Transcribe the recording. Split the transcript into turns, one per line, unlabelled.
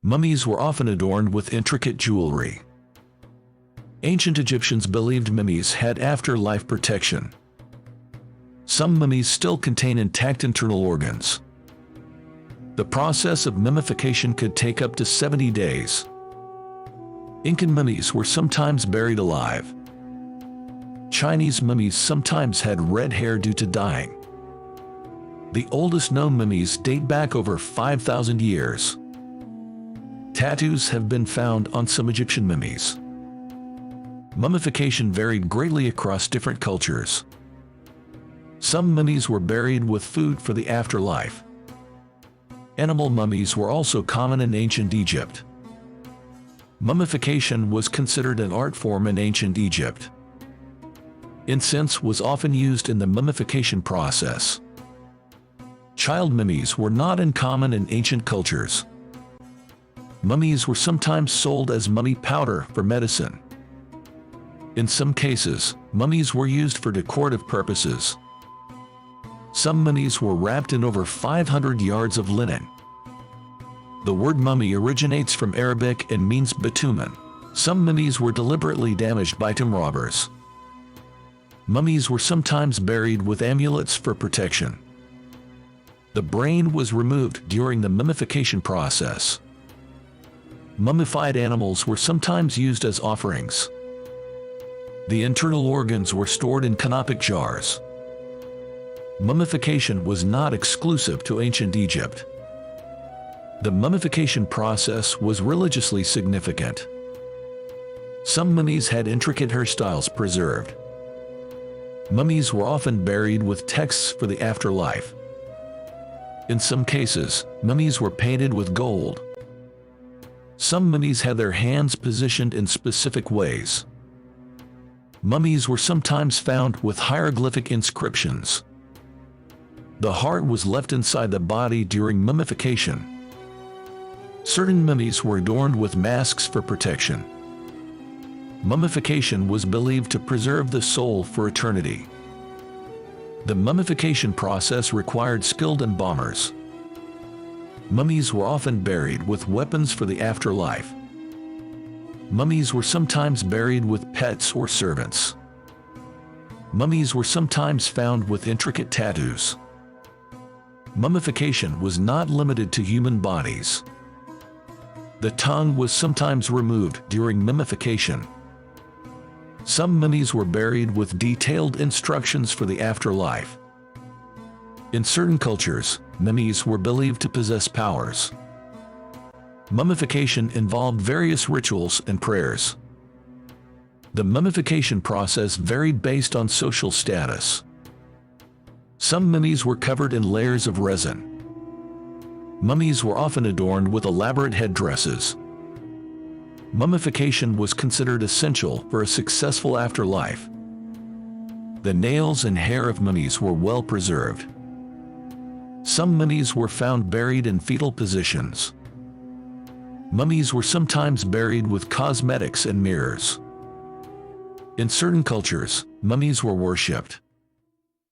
Mummies were often adorned with intricate jewelry. Ancient Egyptians believed mummies had afterlife protection. Some mummies still contain intact internal organs. The process of mummification could take up to 70 days. Incan mummies were sometimes buried alive. Chinese mummies sometimes had red hair due to dyeing. The oldest known mummies date back over 5,000 years. Tattoos have been found on some Egyptian mummies. Mummification varied greatly across different cultures. Some mummies were buried with food for the afterlife. Animal mummies were also common in ancient Egypt. Mummification was considered an art form in ancient Egypt. Incense was often used in the mummification process. Child mummies were not uncommon in ancient cultures. Mummies were sometimes sold as mummy powder for medicine. In some cases, mummies were used for decorative purposes. Some mummies were wrapped in over 500 yards of linen. The word mummy originates from Arabic and means bitumen. Some mummies were deliberately damaged by tomb robbers. Mummies were sometimes buried with amulets for protection. The brain was removed during the mummification process. Mummified animals were sometimes used as offerings. The internal organs were stored in canopic jars. Mummification was not exclusive to ancient Egypt. The mummification process was religiously significant. Some mummies had intricate hairstyles preserved. Mummies were often buried with texts for the afterlife. In some cases, mummies were painted with gold. Some mummies had their hands positioned in specific ways. Mummies were sometimes found with hieroglyphic inscriptions. The heart was left inside the body during mummification. Certain mummies were adorned with masks for protection. Mummification was believed to preserve the soul for eternity. The mummification process required skilled embalmers. Mummies were often buried with weapons for the afterlife. Mummies were sometimes buried with pets or servants. Mummies were sometimes found with intricate tattoos. Mummification was not limited to human bodies. The tongue was sometimes removed during mummification. Some mummies were buried with detailed instructions for the afterlife. In certain cultures, mummies were believed to possess powers. Mummification involved various rituals and prayers. The mummification process varied based on social status. Some mummies were covered in layers of resin. Mummies were often adorned with elaborate headdresses. Mummification was considered essential for a successful afterlife. The nails and hair of mummies were well preserved. Some mummies were found buried in fetal positions. Mummies were sometimes buried with cosmetics and mirrors. In certain cultures, mummies were worshipped.